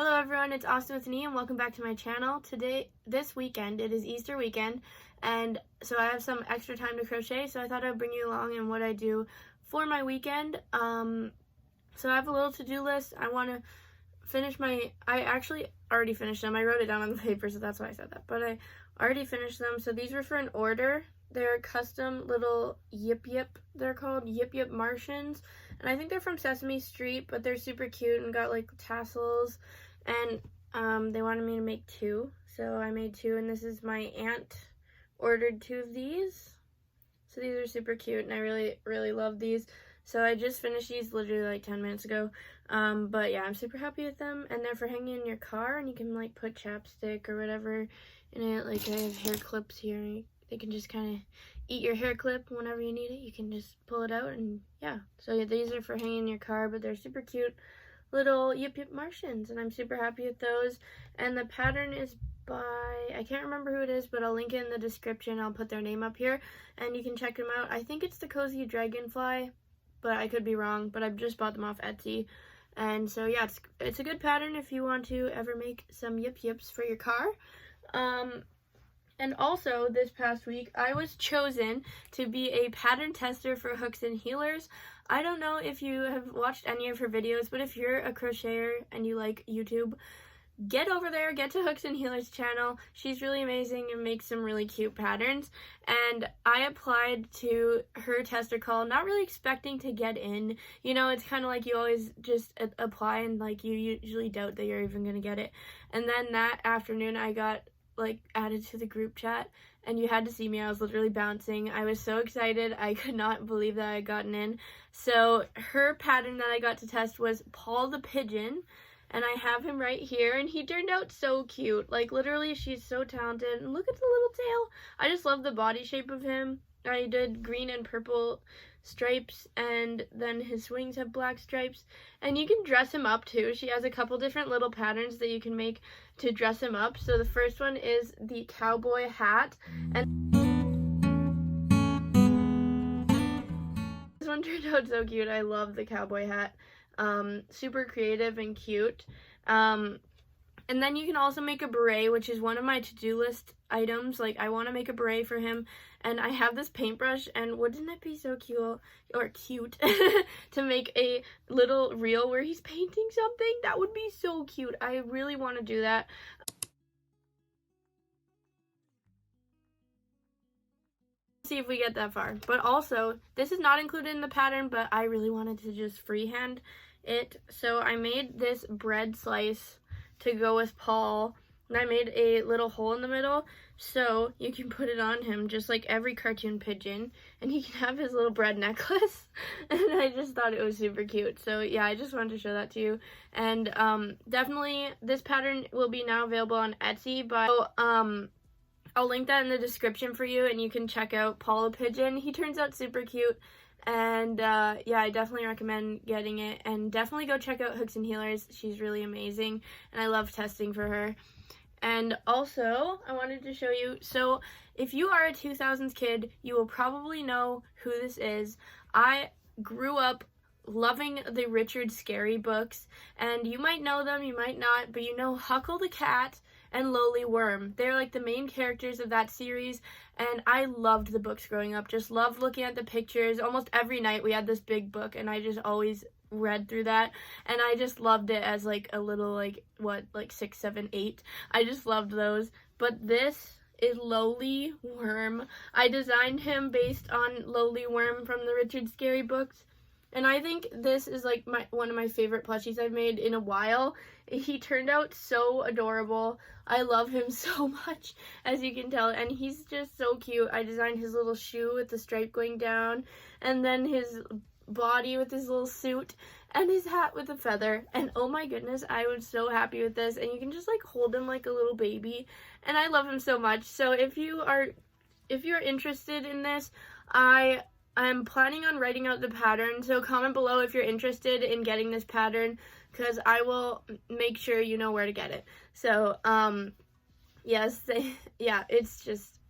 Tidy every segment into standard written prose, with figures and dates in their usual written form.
Hello everyone, it's Austin with Nee and welcome back to my channel. This weekend, it is Easter weekend, and so I have some extra time to crochet, so I thought I'd bring you along in what I do for my weekend. So I have a little to-do list. I want to finish I actually already finished them. I wrote it down on the paper, so that's why I said that, but I already finished them. So these were for an order. They're custom little Yip Yip. They're called Yip Yip Martians, and I think they're from Sesame Street, but they're super cute and got like tassels. And they wanted me to make two, so I made two, and this is my aunt ordered two of these. So these are super cute, and I really love these. So I just finished these literally like 10 minutes ago. But yeah, I'm super happy with them, and they're for hanging in your car, and you can like put chapstick or whatever in it. Like I have hair clips here. They can just kind of eat your hair clip whenever you need it. You can just pull it out, and yeah. So these are for hanging in your car, but they're super cute little Yip Yip Martians, and I'm super happy with those. And the pattern is by, I can't remember who it is, but I'll link it in the description. I'll put their name up here, and you can check them out. I think it's the Cozy Dragonfly, but I could be wrong, but I've just bought them off Etsy. And so yeah, it's a good pattern if you want to ever make some Yip Yips for your car. And also, this past week, I was chosen to be a pattern tester for Hooks and Healers. I don't know if you have watched any of her videos, but if you're a crocheter and you like YouTube, get over there, get to Hooks and Healers channel. She's really amazing and makes some really cute patterns. And I applied to her tester call, not really expecting to get in. You know, it's kind of like you always just apply and like you usually doubt that you're even going to get it. And then that afternoon, I got like added to the group chat, and you had to see me. I was literally bouncing. I was so excited. I could not believe that I had gotten in. So her pattern that I got to test was Paul the Pigeon, and I have him right here, and he turned out so cute. Like literally, she's so talented. And look at the little tail. I just love the body shape of him. I did green and purple stripes, and then his wings have black stripes, and you can dress him up too. She has a couple different little patterns that you can make to dress him up. So the first one is the cowboy hat, and this one turned out so cute. I love the cowboy hat. Super creative and cute. And then you can also make a beret, which is one of my to-do list items. Like, I want to make a beret for him, and I have this paintbrush, and wouldn't it be so cute to make a little reel where he's painting something? That would be so cute. I really want to do that. See if we get that far. But also, this is not included in the pattern, but I really wanted to just freehand it. So I made this bread slice to go with Paul, and I made a little hole in the middle so you can put it on him just like every cartoon pigeon, and he can have his little bread necklace. And I just thought it was super cute. So yeah, I just wanted to show that to you. And definitely this pattern will be now available on Etsy, but I'll link that in the description for you, and you can check out Paul the Pigeon. He turns out super cute. And yeah, I definitely recommend getting it, and definitely go check out Hooks and Healers. She's really amazing, and I love testing for her. And also, I wanted to show you, so if you are a 2000s kid, you will probably know who this is. I grew up loving the Richard Scarry books, and you might know them, you might not, but you know Huckle the Cat and Lowly Worm. They're like the main characters of that series, and I loved the books growing up. Just loved looking at the pictures. Almost every night we had this big book, and I just always read through that, and I just loved it as like a little like 6, 7, 8. I just loved those. But this is Lowly Worm. I designed him based on Lowly Worm from the Richard Scarry books. And I think this is like one of my favorite plushies I've made in a while. He turned out so adorable. I love him so much, as you can tell, and he's just so cute. I designed his little shoe with the stripe going down, and then his body with his little suit, and his hat with a feather. And oh my goodness, I was so happy with this. And you can just like hold him like a little baby, and I love him so much. So if you're interested in this, I'm planning on writing out the pattern, so comment below if you're interested in getting this pattern, because I will make sure you know where to get it. So, yes, yeah, it's just,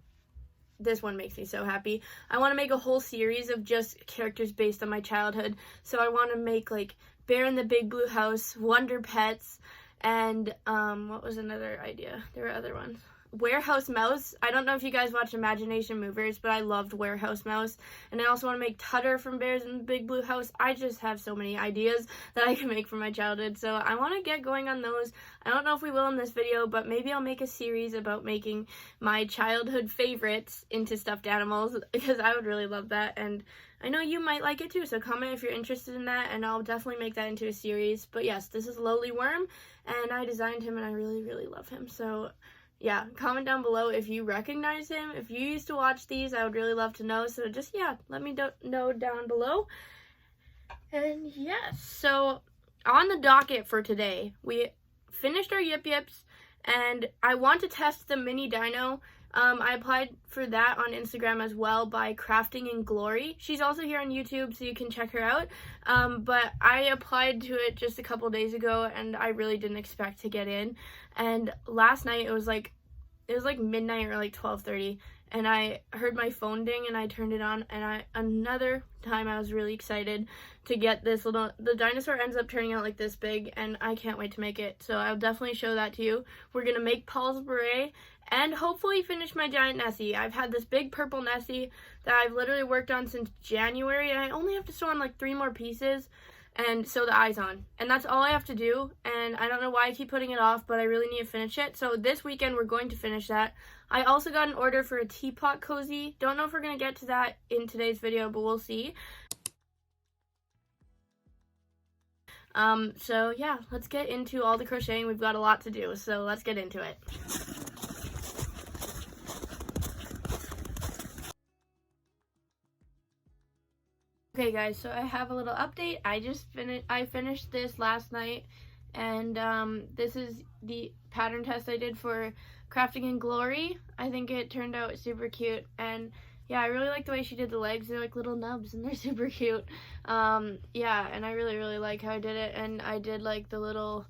this one makes me so happy. I want to make a whole series of just characters based on my childhood, so I want to make, like, Bear in the Big Blue House, Wonder Pets, And what was another idea? There were other ones. Warehouse Mouse. I don't know if you guys watch Imagination Movers, but I loved Warehouse Mouse. And I also want to make Tutter from Bears in the Big Blue House. I just have so many ideas that I can make from my childhood, so I want to get going on those. I don't know if we will in this video, but maybe I'll make a series about making my childhood favorites into stuffed animals, because I would really love that, and I know you might like it too, so comment if you're interested in that, and I'll definitely make that into a series. But yes, this is Lowly Worm, and I designed him, and I really, really love him, so yeah, comment down below if you recognize him. If you used to watch these, I would really love to know. So just, yeah, let me know down below. And yes, so on the docket for today, we finished our Yip Yips, and I want to test the mini dino. I applied for that on Instagram as well by Crafting in Glory. She's also here on YouTube, so you can check her out. But I applied to it just a couple days ago, and I really didn't expect to get in. And last night it was like midnight or like 12:30, and I heard my phone ding, and I turned it on, and another time I was really excited to get this the dinosaur ends up turning out like this big, and I can't wait to make it. So I'll definitely show that to you. We're gonna make Paul's beret and hopefully finish my giant Nessie. I've had this big purple Nessie that I've literally worked on since January, and I only have to sew on like 3 more pieces and sew the eyes on, and that's all I have to do. And I don't know why I keep putting it off, but I really need to finish it. So this weekend we're going to finish that. I also got an order for a teapot cozy. Don't know if we're gonna get to that in today's video, but we'll see. So yeah, let's get into all the crocheting. We've got a lot to do, so let's get into it. Okay guys, so I have a little update. I finished this last night, and this is the pattern test I did for Crafting in Glory. I think it turned out super cute, and yeah, I really like the way she did the legs. They're like little nubs, and they're super cute. Yeah, and I really, really like how I did it, and I did like the little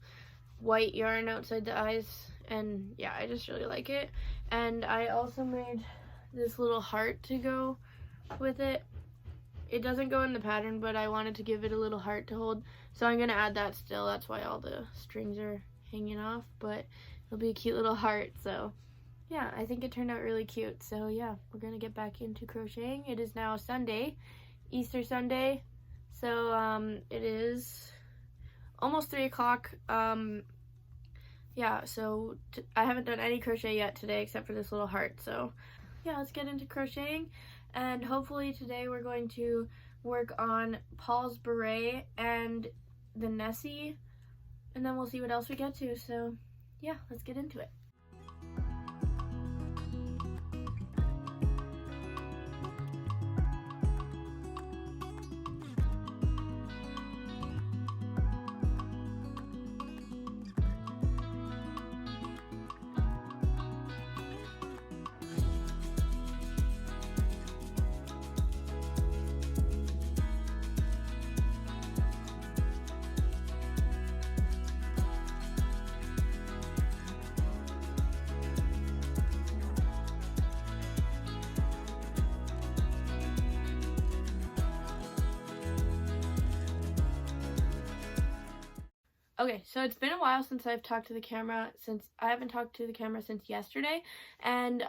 white yarn outside the eyes, and yeah, I just really like it. And I also made this little heart to go with it. It doesn't go in the pattern, but I wanted to give it a little heart to hold, so I'm gonna add that still. That's why all the strings are hanging off, but it'll be a cute little heart. So yeah, I think it turned out really cute. So yeah, we're gonna get back into crocheting. It is now Sunday, Easter Sunday, so it is almost 3 o'clock. Yeah, so I haven't done any crochet yet today except for this little heart. So yeah, let's get into crocheting. And hopefully today we're going to work on Paul's beret and the Nessie, and then we'll see what else we get to. So yeah, let's get into it. Okay, so it's been a while since I've talked to the camera, I haven't talked to the camera since yesterday, and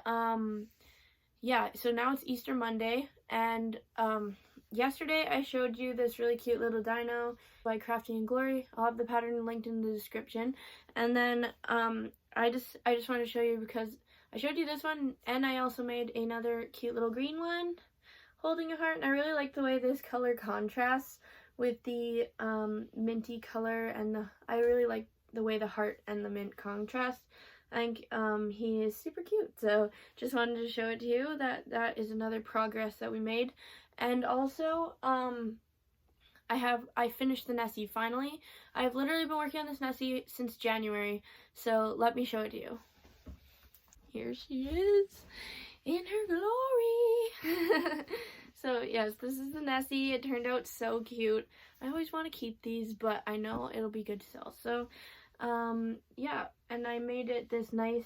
yeah, so now it's Easter Monday, and yesterday I showed you this really cute little dino by Crafting in Glory. I'll have the pattern linked in the description, and then I just wanted to show you because I showed you this one, and I also made another cute little green one holding a heart, and I really like the way this color contrasts with the minty color, and I really like the way the heart and the mint contrast. I think he is super cute, so just wanted to show it to you. That is another progress that we made. And also I finished the Nessie finally. I've literally been working on this Nessie since January, so let me show it to you. Here she is in her glory. So yes, this is the Nessie. It turned out so cute. I always want to keep these, but I know it'll be good to sell. So yeah, and I made it this nice,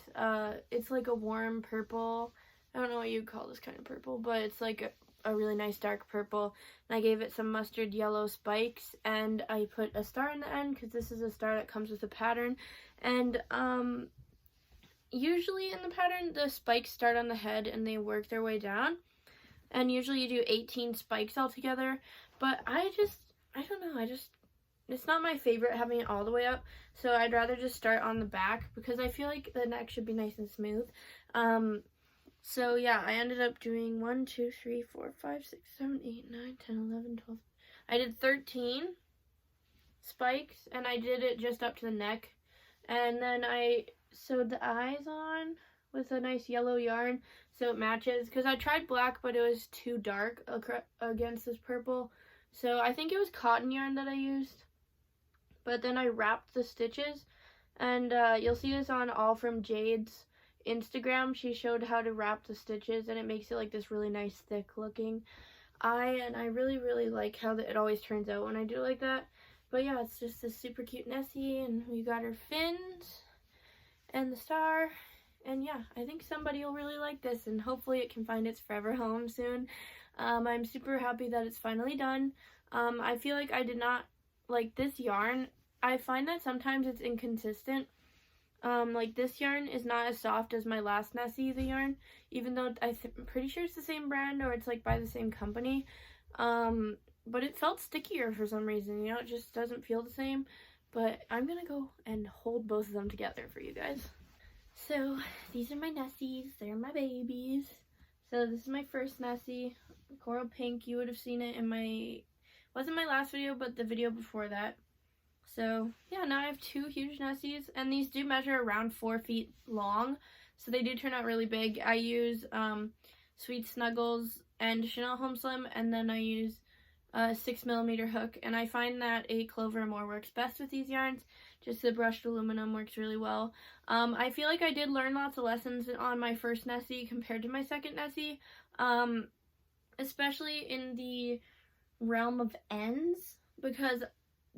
it's like a warm purple. I don't know what you'd call this kind of purple, but it's like a really nice dark purple, and I gave it some mustard yellow spikes, and I put a star in the end because this is a star that comes with a pattern. And usually in the pattern the spikes start on the head and they work their way down, and usually you do 18 spikes altogether, but I don't know, it's not my favorite having it all the way up, so I'd rather just start on the back because I feel like the neck should be nice and smooth. So yeah, I ended up doing 1, 2, 3, 4, 5, 6, 7, 8, 9, 10, 11, 12. I did 13 spikes, and I did it just up to the neck. And then I sewed the eyes on with a nice yellow yarn so it matches, because I tried black but it was too dark against this purple. So I think it was cotton yarn that I used. But then I wrapped the stitches, and you'll see this on All From Jade's Instagram. She showed how to wrap the stitches, and it makes it like this really nice thick looking eye, and I really like how it always turns out when I do like that. But yeah, it's just this super cute Nessie, and we got her fins and the star, and yeah, I think somebody will really like this, and hopefully it can find its forever home soon. I'm super happy that it's finally done. I feel like I did not like this yarn. I find that sometimes it's inconsistent. Like this yarn is not as soft as my last Nessie, the yarn, even though I'm pretty sure it's the same brand or it's like by the same company. But it felt stickier for some reason, you know, it just doesn't feel the same. But I'm gonna go and hold both of them together for you guys. So these are my Nessies, they're my babies. So this is my first Nessie, coral pink. You would have seen it in my, wasn't my last video, but the video before that. So yeah, now I have 2 huge Nessies, and these do measure around 4 feet long, so they do turn out really big. I use Sweet Snuggles and Chenille Home Slim, and then I use a 6mm hook, and I find that a Clover Amour works best with these yarns. Just the brushed aluminum works really well. I feel like I did learn lots of lessons on my first Nessie compared to my second Nessie, especially in the realm of ends, because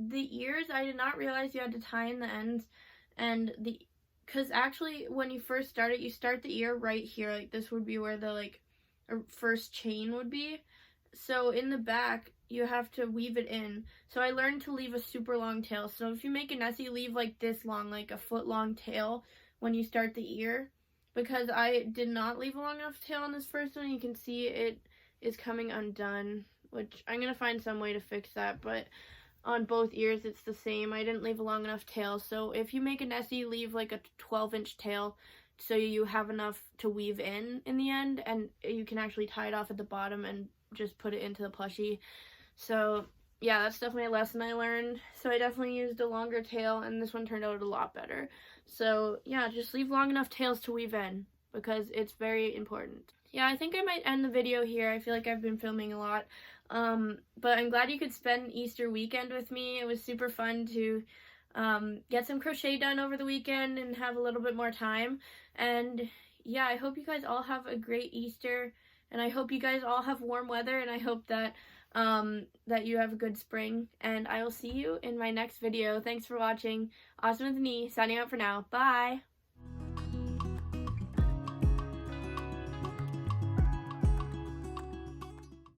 the ears, I did not realize you had to tie in the ends, and because actually when you first start it, you start the ear right here, like this would be where the like first chain would be. So in the back you have to weave it in. So I learned to leave a super long tail. So if you make a Nessie, leave like this long, like a foot long tail when you start the ear, because I did not leave a long enough tail on this first one. You can see it is coming undone, which I'm gonna find some way to fix that, but on both ears it's the same. I didn't leave a long enough tail. So if you make a Nessie, leave like a 12-inch tail so you have enough to weave in the end, and you can actually tie it off at the bottom and just put it into the plushie. So yeah, that's definitely a lesson I learned. So I definitely used a longer tail, and this one turned out a lot better. So yeah, just leave long enough tails to weave in, because it's very important. Yeah, I think I might end the video here. I feel like I've been filming a lot. But I'm glad you could spend Easter weekend with me. It was super fun to get some crochet done over the weekend and have a little bit more time. And yeah, I hope you guys all have a great Easter, and I hope you guys all have warm weather, and I hope that that you have a good spring, and I will see you in my next video. Thanks for watching. Awesome with me, signing out for now. Bye!